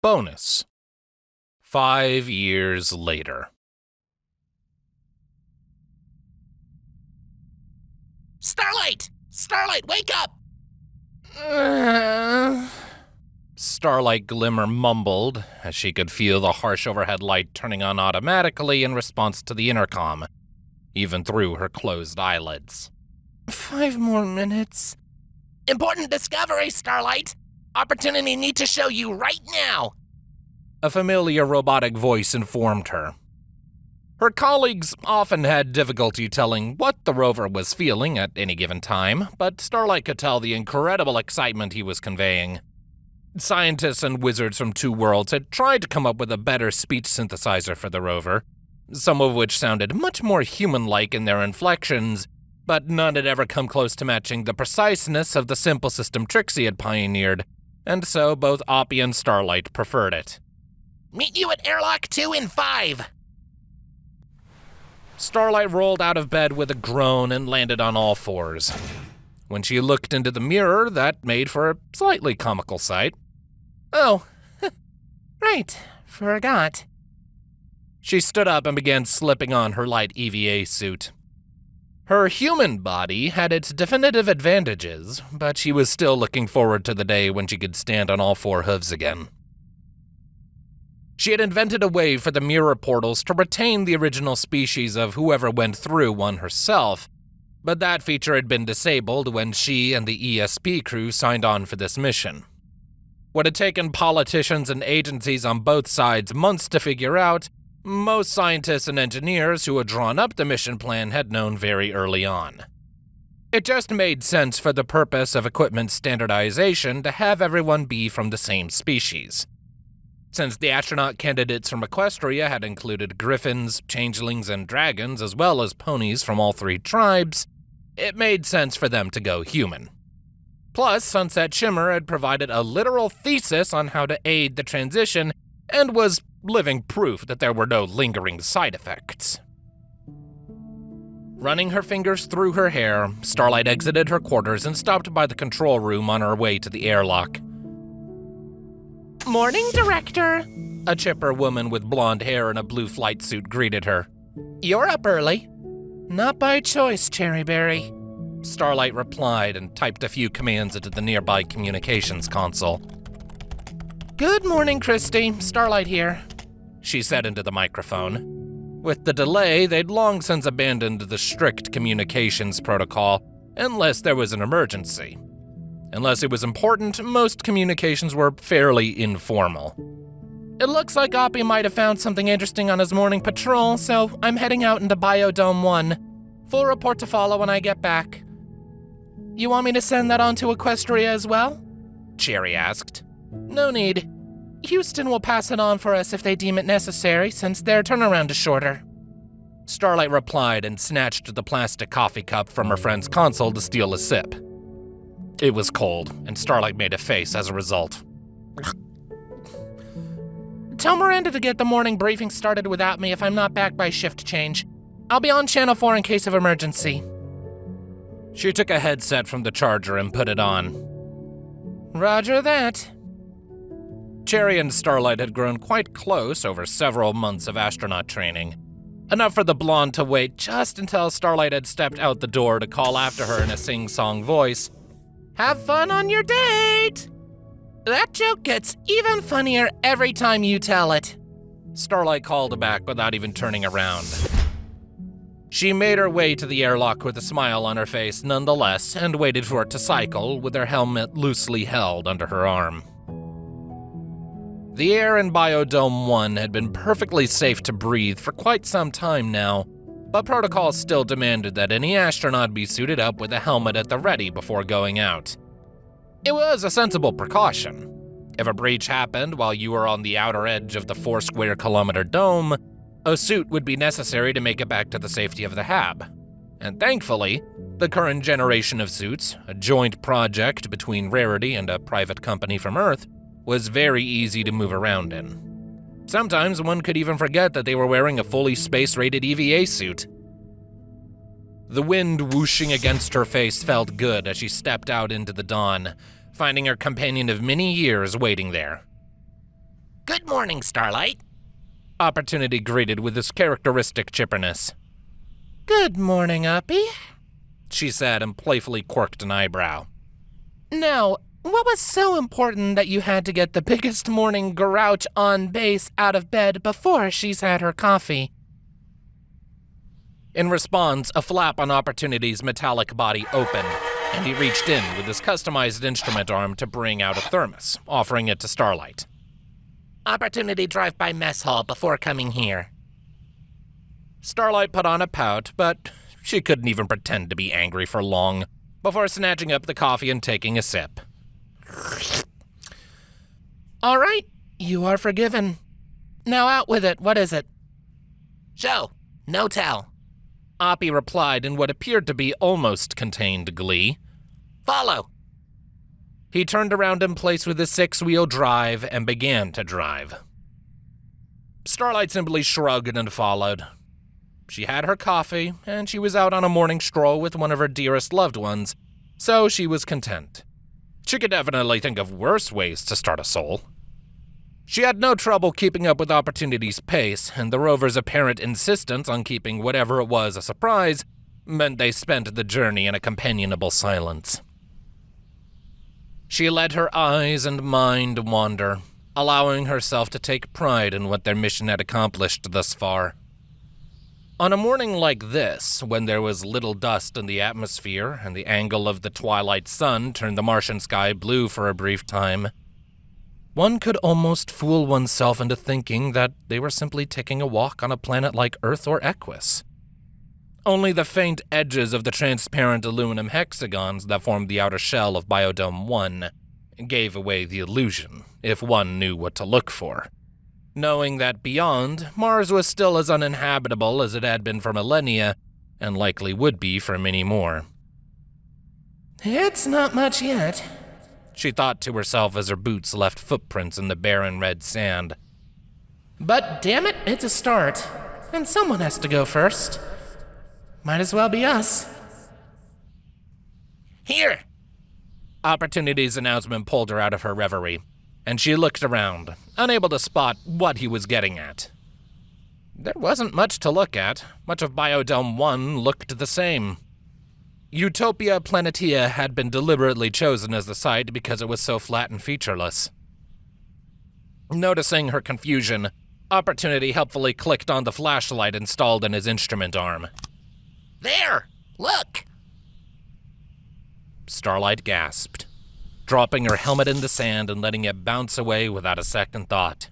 Bonus. 5 years later. Starlight! Starlight, wake up! Starlight Glimmer mumbled as she could feel the harsh overhead light turning on automatically in response to the intercom, even through her closed eyelids. 5 more minutes. Important discovery, Starlight! Opportunity need to show you right now! A familiar robotic voice informed her. Her colleagues often had difficulty telling what the rover was feeling at any given time, but Starlight could tell the incredible excitement he was conveying. Scientists and wizards from 2 worlds had tried to come up with a better speech synthesizer for the rover, some of which sounded much more human-like in their inflections, but none had ever come close to matching the preciseness of the simple system Trixie had pioneered, and so both Oppie and Starlight preferred it. Meet you at airlock 2 in 5! Starlight rolled out of bed with a groan and landed on all fours. When she looked into the mirror, that made for a slightly comical sight. Oh, right, forgot. She stood up and began slipping on her light EVA suit. Her human body had its definitive advantages, but she was still looking forward to the day when she could stand on all 4 hooves again. She had invented a way for the mirror portals to retain the original species of whoever went through one herself, but that feature had been disabled when she and the ESP crew signed on for this mission. What had taken politicians and agencies on both sides months to figure out, most scientists and engineers who had drawn up the mission plan had known very early on. It just made sense for the purpose of equipment standardization to have everyone be from the same species. Since the astronaut candidates from Equestria had included griffins, changelings, and dragons, as well as ponies from all 3 tribes, it made sense for them to go human. Plus, Sunset Shimmer had provided a literal thesis on how to aid the transition and was living proof that there were no lingering side effects. Running her fingers through her hair, Starlight exited her quarters and stopped by the control room on her way to the airlock. Morning, Director! A chipper woman with blonde hair and a blue flight suit greeted her. You're up early. Not by choice, Cherryberry. Starlight replied and typed a few commands into the nearby communications console. Good morning, Christy. Starlight here, she said into the microphone. With the delay, they'd long since abandoned the strict communications protocol, unless there was an emergency. Unless it was important, most communications were fairly informal. It looks like Oppie might have found something interesting on his morning patrol, so I'm heading out into Biodome 1. Full report to follow when I get back. You want me to send that on to Equestria as well? Cherry asked. No need. Houston will pass it on for us if they deem it necessary, since their turnaround is shorter. Starlight replied and snatched the plastic coffee cup from her friend's console to steal a sip. It was cold, and Starlight made a face as a result. Tell Miranda to get the morning briefing started without me if I'm not back by shift change. I'll be on Channel 4 in case of emergency. She took a headset from the charger and put it on. Roger that. Cherry and Starlight had grown quite close over several months of astronaut training. Enough for the blonde to wait just until Starlight had stepped out the door to call after her in a sing-song voice. Have fun on your date! That joke gets even funnier every time you tell it. Starlight called back without even turning around. She made her way to the airlock with a smile on her face nonetheless and waited for it to cycle with her helmet loosely held under her arm. The air in Biodome 1 had been perfectly safe to breathe for quite some time now, but protocol still demanded that any astronaut be suited up with a helmet at the ready before going out. It was a sensible precaution. If a breach happened while you were on the outer edge of the 4-square-kilometer dome, a suit would be necessary to make it back to the safety of the hab. And thankfully, the current generation of suits, a joint project between Rarity and a private company from Earth, was very easy to move around in. Sometimes one could even forget that they were wearing a fully space-rated EVA suit. The wind whooshing against her face felt good as she stepped out into the dawn, finding her companion of many years waiting there. Good morning, Starlight. Opportunity greeted with his characteristic chipperness. Good morning, Uppy. She said and playfully quirked an eyebrow. Now, what was so important that you had to get the biggest morning grouch on base out of bed before she's had her coffee? In response, a flap on Opportunity's metallic body opened, and he reached in with his customized instrument arm to bring out a thermos, offering it to Starlight. Opportunity drive by mess hall before coming here. Starlight put on a pout, but she couldn't even pretend to be angry for long, before snatching up the coffee and taking a sip. All right, you are forgiven. Now out with it, what is it? Show, no tell. Oppie replied in what appeared to be almost contained glee. Follow. He turned around in place with his six-wheel drive and began to drive. Starlight simply shrugged and followed. She had her coffee, and she was out on a morning stroll with one of her dearest loved ones, so she was content. She could definitely think of worse ways to start a soul. She had no trouble keeping up with Opportunity's pace, and the rover's apparent insistence on keeping whatever it was a surprise meant they spent the journey in a companionable silence. She let her eyes and mind wander, allowing herself to take pride in what their mission had accomplished thus far. On a morning like this, when there was little dust in the atmosphere and the angle of the twilight sun turned the Martian sky blue for a brief time, one could almost fool oneself into thinking that they were simply taking a walk on a planet like Earth or Equus. Only the faint edges of the transparent aluminum hexagons that formed the outer shell of Biodome 1 gave away the illusion, if one knew what to look for. Knowing that beyond, Mars was still as uninhabitable as it had been for millennia, and likely would be for many more. It's not much yet, she thought to herself as her boots left footprints in the barren red sand. But damn it, it's a start, and someone has to go first. Might as well be us. Here! Opportunity's announcement pulled her out of her reverie, and she looked around, unable to spot what he was getting at. There wasn't much to look at. Much of Biodome 1 looked the same. Utopia Planitia had been deliberately chosen as the site because it was so flat and featureless. Noticing her confusion, Opportunity helpfully clicked on the flashlight installed in his instrument arm. There! Look! Starlight gasped, dropping her helmet in the sand and letting it bounce away without a second thought.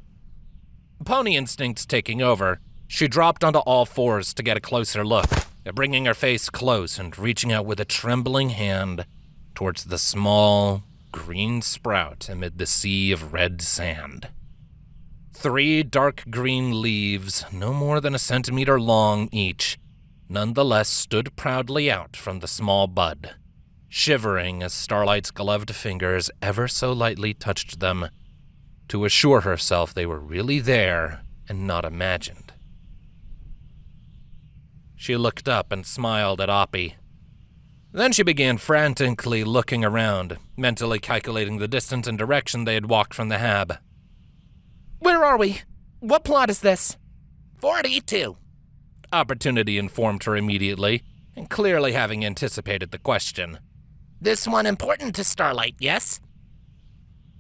Pony instincts taking over, she dropped onto all fours to get a closer look, bringing her face close and reaching out with a trembling hand towards the small, green sprout amid the sea of red sand. 3 dark green leaves, no more than a centimeter long each, nonetheless stood proudly out from the small bud, shivering as Starlight's gloved fingers ever so lightly touched them to assure herself they were really there and not imagined. She looked up and smiled at Oppie. Then she began frantically looking around, mentally calculating the distance and direction they had walked from the hab. Where are we? What plot is this? 42. Opportunity informed her immediately, and clearly having anticipated the question. This one important to Starlight, yes?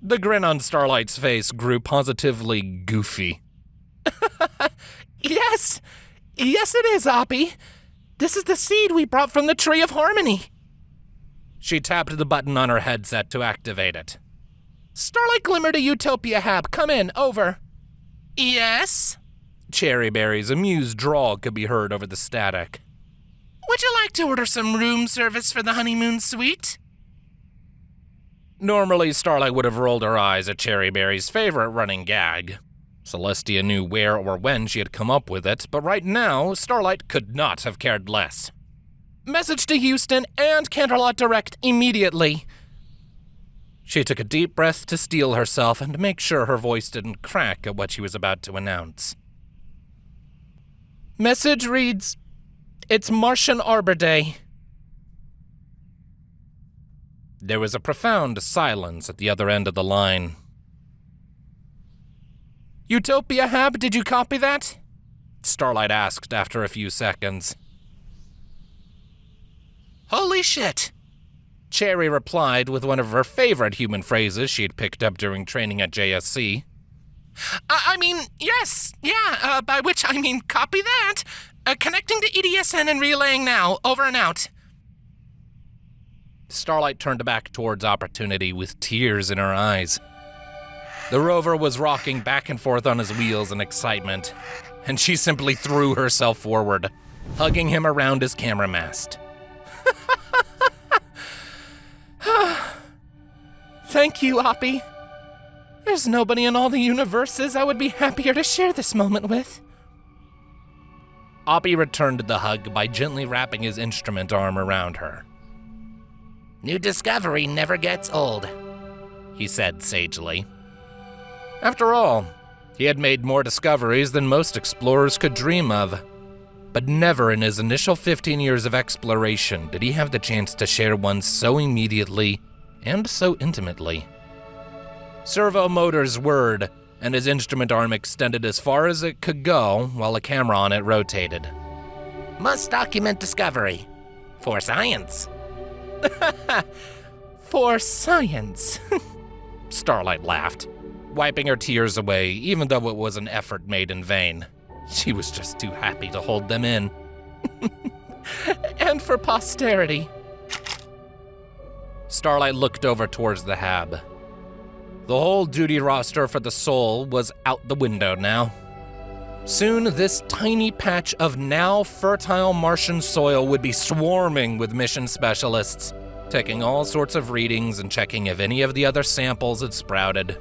The grin on Starlight's face grew positively goofy. Yes! Yes it is, Oppie! This is the seed we brought from the Tree of Harmony! She tapped the button on her headset to activate it. Starlight Glimmer to Utopia Hab, come in, over. Yes? Cherryberry's amused drawl could be heard over the static. Would you like to order some room service for the honeymoon suite? Normally, Starlight would have rolled her eyes at Cherryberry's favorite running gag. Celestia knew where or when she had come up with it, but right now, Starlight could not have cared less. Message to Houston and Canterlot Direct immediately. She took a deep breath to steel herself and make sure her voice didn't crack at what she was about to announce. Message reads, "It's Martian Arbor Day." There was a profound silence at the other end of the line. Utopia Hab, did you copy that? Starlight asked after a few seconds. Holy shit! Cherry replied with one of her favorite human phrases she'd picked up during training at JSC. Yes, yeah, by which I mean copy that. Connecting to EDSN and relaying now, over and out. Starlight turned back towards Opportunity with tears in her eyes. The rover was rocking back and forth on his wheels in excitement, and she simply threw herself forward, hugging him around his camera mast. Thank you, Oppie. There's nobody in all the universes I would be happier to share this moment with. Oppie returned the hug by gently wrapping his instrument arm around her. New discovery never gets old, he said sagely. After all, he had made more discoveries than most explorers could dream of. But never in his initial 15 years of exploration did he have the chance to share one so immediately and so intimately. Servo motors whirred, and his instrument arm extended as far as it could go while a camera on it rotated. Must document discovery. For science. For science. Starlight laughed, wiping her tears away, even though it was an effort made in vain. She was just too happy to hold them in. And for posterity. Starlight looked over towards the Hab. The whole duty roster for the Soul was out the window now. Soon, this tiny patch of now fertile Martian soil would be swarming with mission specialists, taking all sorts of readings and checking if any of the other samples had sprouted.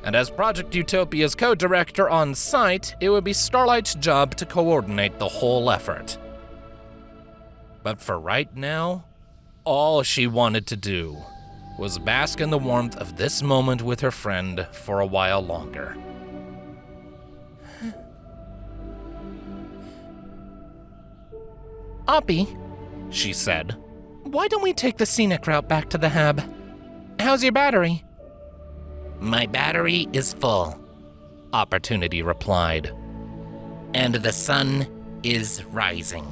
And as Project Utopia's co-director on site, it would be Starlight's job to coordinate the whole effort. But for right now, all she wanted to do was bask in the warmth of this moment with her friend for a while longer. Oppie, she said, why don't we take the scenic route back to the Hab? How's your battery? My battery is full, Opportunity replied. And the sun is rising.